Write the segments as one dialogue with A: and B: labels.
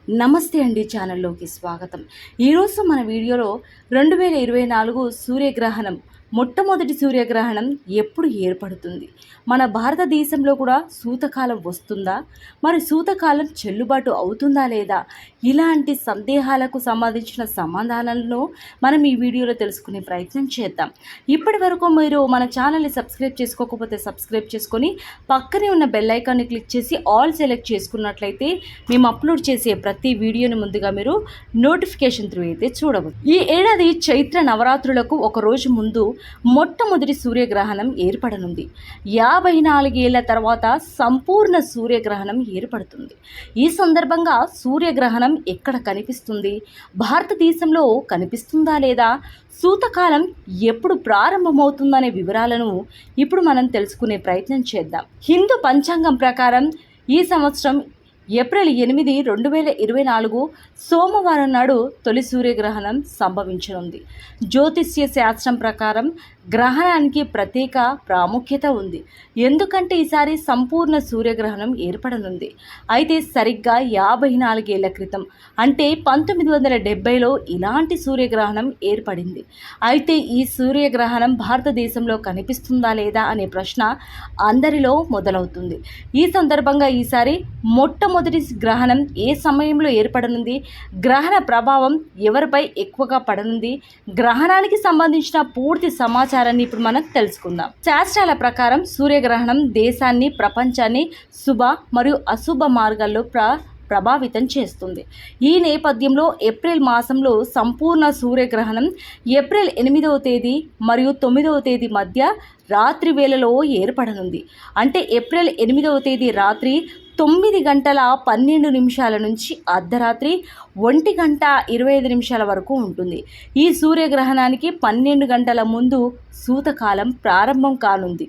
A: నమస్తే అండి, ఛానల్లోకి స్వాగతం. ఈరోజు మన వీడియోలో 2024 సూర్యగ్రహణం మొట్టమొదటి సూర్యగ్రహణం ఎప్పుడు ఏర్పడుతుంది, మన భారతదేశంలో కూడా సూతకాలం వస్తుందా, మరి సూతకాలం చెల్లుబాటు అవుతుందా లేదా, ఇలాంటి సందేహాలకు సంబంధించిన సమాధానాలను మనం ఈ వీడియోలో తెలుసుకునే ప్రయత్నం చేద్దాం. ఇప్పటి వరకు మీరు మన ఛానల్ని సబ్స్క్రైబ్ చేసుకోకపోతే సబ్స్క్రైబ్ చేసుకొని పక్కనే ఉన్న బెల్ ఐకాన్ని క్లిక్ చేసి ఆల్ సెలెక్ట్ చేసుకున్నట్లయితే మేము అప్లోడ్ చేసే ప్రతి వీడియోని ముందుగా మీరు నోటిఫికేషన్ త్రూ అయితే చూడవచ్చు. ఈ ఏడాది చైత్ర నవరాత్రులకు ఒక రోజు ముందు మొట్టమొదటి సూర్యగ్రహణం ఏర్పడనుంది. 54 ఏళ్ల తర్వాత సంపూర్ణ సూర్యగ్రహణం ఏర్పడుతుంది. ఈ సందర్భంగా సూర్యగ్రహణం ఎక్కడ కనిపిస్తుంది, భారతదేశంలో కనిపిస్తుందా లేదా, సూతకాలం ఎప్పుడు ప్రారంభమవుతుందనే వివరాలను ఇప్పుడు మనం తెలుసుకునే ప్రయత్నం చేద్దాం. హిందూ పంచాంగం ప్రకారం ఈ సంవత్సరం ఏప్రిల్ 8, 2024 సోమవారం నాడు తొలి సూర్యగ్రహణం సంభవించనుంది. జ్యోతిష్య శాస్త్రం ప్రకారం గ్రహణానికి ప్రత్యేక ప్రాముఖ్యత ఉంది, ఎందుకంటే ఈసారి సంపూర్ణ సూర్యగ్రహణం ఏర్పడనుంది. అయితే సరిగ్గా 54 ఏళ్ల క్రితం అంటే 1970లో ఇలాంటి సూర్యగ్రహణం ఏర్పడింది. అయితే ఈ సూర్యగ్రహణం భారతదేశంలో కనిపిస్తుందా లేదా అనే ప్రశ్న అందరిలో మొదలవుతుంది. ఈ సందర్భంగా ఈసారి మొట్టమొదటి గ్రహణం ఏ సమయంలో ఏర్పడనుంది, గ్రహణ ప్రభావం ఎవరిపై ఎక్కువగా పడనుంది, గ్రహణానికి సంబంధించిన పూర్తి సమాచారాన్ని ఇప్పుడు మనం తెలుసుకుందాం. శాస్త్రాల ప్రకారం సూర్యగ్రహణం దేశాన్ని, ప్రపంచాన్ని శుభ మరియు అశుభ మార్గాల్లో ప్రభావితం చేస్తుంది. ఈ నేపథ్యంలో ఏప్రిల్ మాసంలో సంపూర్ణ సూర్యగ్రహణం ఏప్రిల్ 8వ తేదీ మరియు 9వ తేదీ మధ్య రాత్రి వేళలో ఏర్పడనుంది. అంటే ఏప్రిల్ 8వ తేదీ రాత్రి 9 గంటల 12 నిమిషాల నుంచి అర్ధరాత్రి 1 గంట 25 నిమిషాల వరకు ఉంటుంది. ఈ సూర్యగ్రహణానికి 12 గంటల ముందు సూతకాలం ప్రారంభం కానుంది.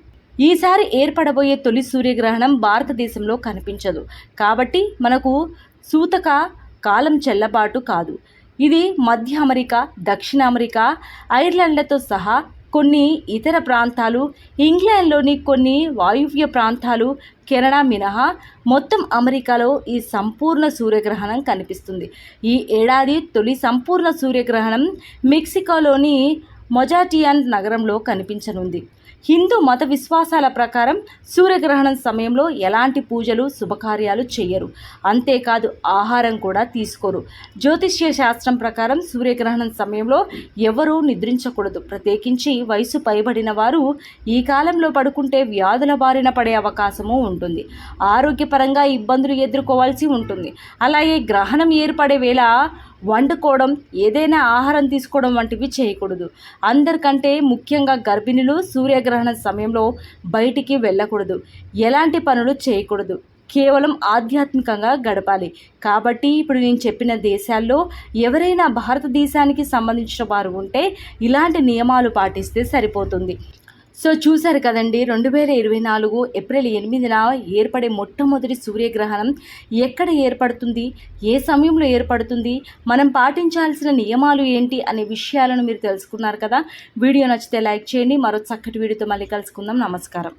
A: ఈసారి ఏర్పడబోయే తొలి సూర్యగ్రహణం భారతదేశంలో కనిపించదు, కాబట్టి మనకు సూతక కాలం చెల్లబాటు కాదు. ఇది మధ్య అమెరికా, దక్షిణ అమెరికా, ఐర్లాండ్లతో సహా కొన్ని ఇతర ప్రాంతాలు, ఇంగ్లాండ్లోని కొన్ని వాయువ్య ప్రాంతాలు, కెనడా మినహా మొత్తం అమెరికాలో ఈ సంపూర్ణ సూర్యగ్రహణం కనిపిస్తుంది. ఈ ఏడాది తొలి సంపూర్ణ సూర్యగ్రహణం మెక్సికోలోని మొజాటియాన్ నగరంలో కనిపించనుంది. హిందూ మత విశ్వాసాల ప్రకారం సూర్యగ్రహణం సమయంలో ఎలాంటి పూజలు, శుభకార్యాలు చేయరు, అంతేకాదు ఆహారం కూడా తీసుకోరు. జ్యోతిష్య శాస్త్రం ప్రకారం సూర్యగ్రహణం సమయంలో ఎవరూ నిద్రించకూడదు. ప్రత్యేకించి వయసు పైబడిన వారు ఈ కాలంలో పడుకుంటే వ్యాధుల బారిన పడే అవకాశము ఉంటుంది, ఆరోగ్యపరంగా ఇబ్బందులు ఎదుర్కోవాల్సి ఉంటుంది. అలాగే గ్రహణం ఏర్పడే వేళ వండుకోవడం, ఏదైనా ఆహారం తీసుకోవడం వంటివి చేయకూడదు. అందరికంటే ముఖ్యంగా గర్భిణులు సూర్యగ్రహణ సమయంలో బయటికి వెళ్ళకూడదు, ఎలాంటి పనులు చేయకూడదు, కేవలం ఆధ్యాత్మికంగా గడపాలి. కాబట్టి ఇప్పుడు నేను చెప్పిన దేశాల్లో ఎవరైనా భారతదేశానికి సంబంధించిన వారు ఉంటే ఇలాంటి నియమాలు పాటిస్తే సరిపోతుంది. సో చూశారు కదండి, 2024 ఏప్రిల్ 8న ఏర్పడే మొట్టమొదటి సూర్యగ్రహణం ఎక్కడ ఏర్పడుతుంది, ఏ సమయంలో ఏర్పడుతుంది, మనం పాటించాల్సిన నియమాలు ఏంటి అనే విషయాలను మీరు తెలుసుకున్నారు కదా. వీడియో నచ్చితే లైక్ చేయండి. మరో చక్కటి వీడియోతో మళ్ళీ కలుసుకుందాం. నమస్కారం.